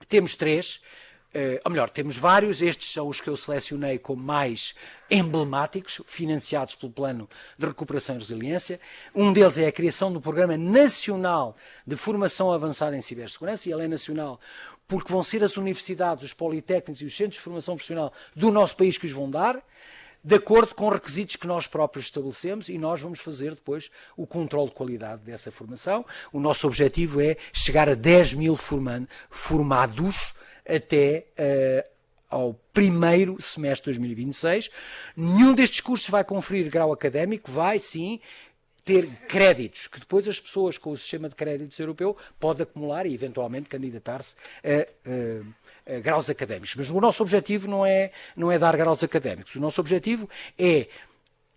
temos 3, ou melhor, temos vários. Estes são os que eu selecionei como mais emblemáticos, financiados pelo Plano de Recuperação e Resiliência. Um deles é a criação do Programa Nacional de Formação Avançada em Cibersegurança, e ele é nacional porque vão ser as universidades, os politécnicos e os centros de formação profissional do nosso país que os vão dar, de acordo com requisitos que nós próprios estabelecemos, e nós vamos fazer depois o controle de qualidade dessa formação. O nosso objetivo é chegar a 10.000 formados até ao primeiro semestre de 2026. Nenhum destes cursos vai conferir grau académico, vai sim ter créditos, que depois as pessoas com o sistema de créditos europeu podem acumular e eventualmente candidatar-se a graus académicos. Mas o nosso objetivo não é dar graus académicos. O nosso objetivo é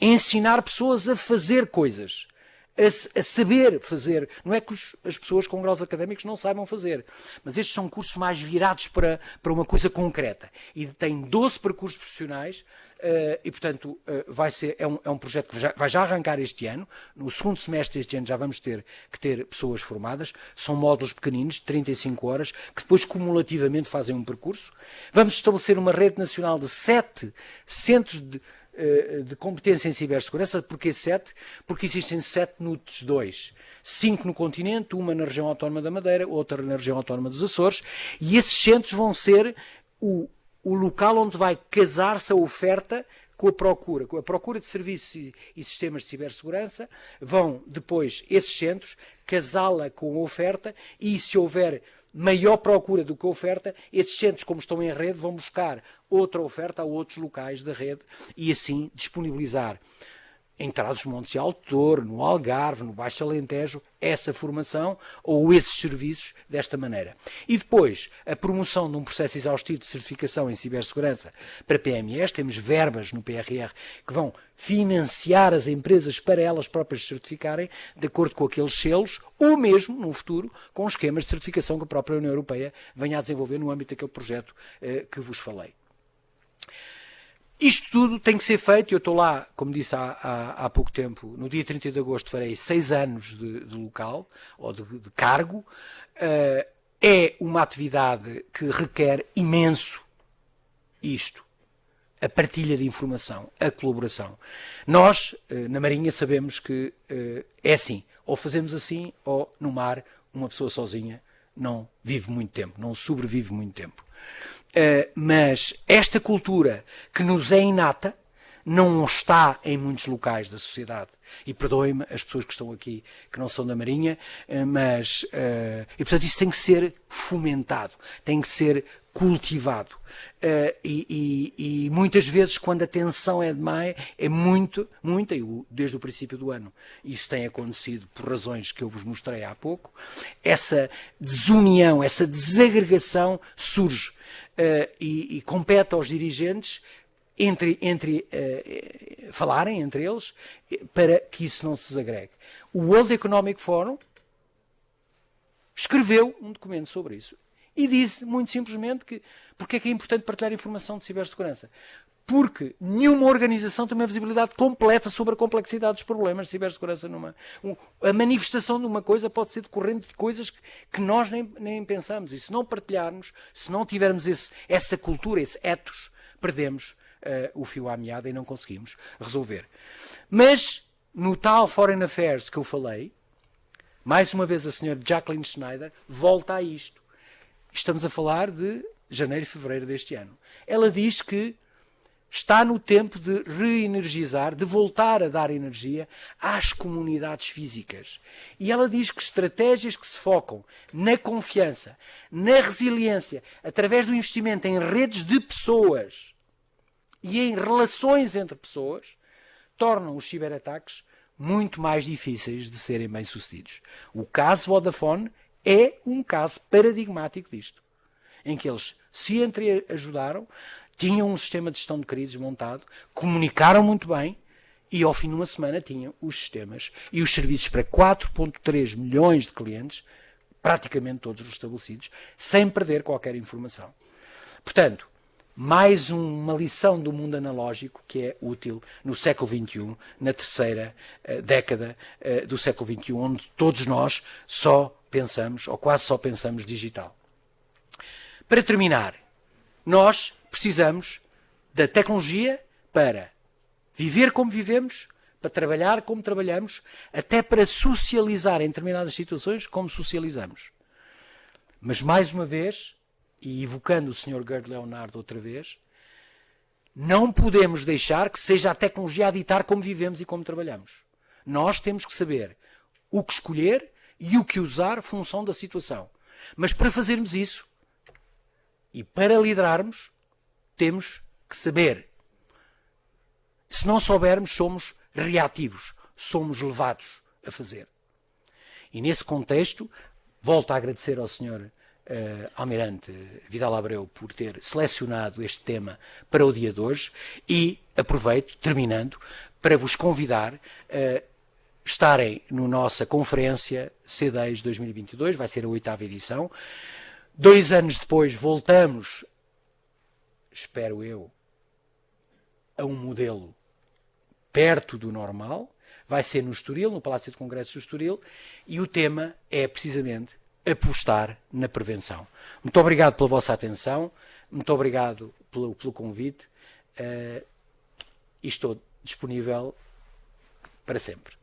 ensinar pessoas a fazer coisas, a saber fazer. Não é que as pessoas com graus académicos não saibam fazer, mas estes são cursos mais virados para uma coisa concreta. E tem 12 percursos profissionais e, portanto, é um projeto que vai já arrancar este ano. No segundo semestre deste ano já vamos ter que ter pessoas formadas. São módulos pequeninos, de 35 horas, que depois cumulativamente fazem um percurso. Vamos estabelecer uma rede nacional de 7 centros de competência em cibersegurança. Porquê 7? Porque existem 7 NUTs 2. 5 no continente, uma na região autónoma da Madeira, outra na região autónoma dos Açores, e esses centros vão ser o local onde vai casar-se a oferta com a procura de serviços e sistemas de cibersegurança. Vão depois esses centros casá-la com a oferta, e se houver maior procura do que a oferta, esses centros, como estão em rede, vão buscar outra oferta a outros locais da rede e assim disponibilizar em Trás-os-Montes e Alto Douro, no Algarve, no Baixo Alentejo, essa formação ou esses serviços desta maneira. E depois, a promoção de um processo exaustivo de certificação em cibersegurança para PMEs. Temos verbas no PRR que vão financiar as empresas para elas próprias se certificarem de acordo com aqueles selos, ou mesmo, no futuro, com esquemas de certificação que a própria União Europeia venha a desenvolver no âmbito daquele projeto que vos falei. Isto tudo tem que ser feito, e eu estou lá, como disse há pouco tempo, no dia 30 de agosto farei 6 anos de local, ou de cargo. É uma atividade que requer imenso isto, a partilha de informação, a colaboração. Nós, na Marinha, sabemos que é assim, ou fazemos assim, ou no mar, uma pessoa sozinha não vive muito tempo, não sobrevive muito tempo. Mas esta cultura que nos é inata não está em muitos locais da sociedade. E perdoem-me as pessoas que estão aqui, que não são da Marinha, e portanto isso tem que ser fomentado, tem que ser cultivado. E muitas vezes, quando a tensão é demais, é muita, desde o princípio do ano, isso tem acontecido por razões que eu vos mostrei há pouco, essa desunião, essa desagregação surge e compete aos dirigentes falarem entre eles para que isso não se desagregue. O World Economic Forum escreveu um documento sobre isso e disse muito simplesmente que porque é que é importante partilhar informação de cibersegurança? Porque nenhuma organização tem uma visibilidade completa sobre a complexidade dos problemas de cibersegurança. A manifestação de uma coisa pode ser decorrente de coisas que nós nem pensamos. E se não partilharmos, se não tivermos essa cultura, esse ethos, perdemos o fio à meada e não conseguimos resolver. Mas, no tal Foreign Affairs que eu falei, mais uma vez a senhora Jacqueline Schneider volta a isto. Estamos a falar de janeiro e fevereiro deste ano. Ela diz que está no tempo de reenergizar, de voltar a dar energia às comunidades físicas. E ela diz que estratégias que se focam na confiança, na resiliência, através do investimento em redes de pessoas e em relações entre pessoas, tornam os ciberataques muito mais difíceis de serem bem-sucedidos. O caso Vodafone é um caso paradigmático disto, em que eles se entreajudaram, tinham um sistema de gestão de crises montado, comunicaram muito bem e ao fim de uma semana tinham os sistemas e os serviços para 4,3 milhões de clientes, praticamente todos restabelecidos, sem perder qualquer informação. Portanto, mais uma lição do mundo analógico que é útil no século XXI, na terceira década do século XXI, onde todos nós só pensamos, ou quase só pensamos, digital. Para terminar, nós precisamos da tecnologia para viver como vivemos, para trabalhar como trabalhamos, até para socializar em determinadas situações como socializamos. Mas, mais uma vez, e evocando o Sr. Gerd Leonhard outra vez, não podemos deixar que seja a tecnologia a ditar como vivemos e como trabalhamos. Nós temos que saber o que escolher e o que usar função da situação. Mas para fazermos isso, e para liderarmos, temos que saber. Se não soubermos, somos reativos, somos levados a fazer. E nesse contexto, volto a agradecer ao Sr. Almirante Vidal Abreu por ter selecionado este tema para o dia de hoje e aproveito, terminando, para vos convidar a estarem na nossa conferência C10 2022, vai ser a 8ª edição. 2 anos depois voltamos, espero eu, a um modelo perto do normal, vai ser no Estoril, no Palácio de Congressos do Estoril, e o tema é precisamente apostar na prevenção. Muito obrigado pela vossa atenção, muito obrigado pelo convite e estou disponível para sempre.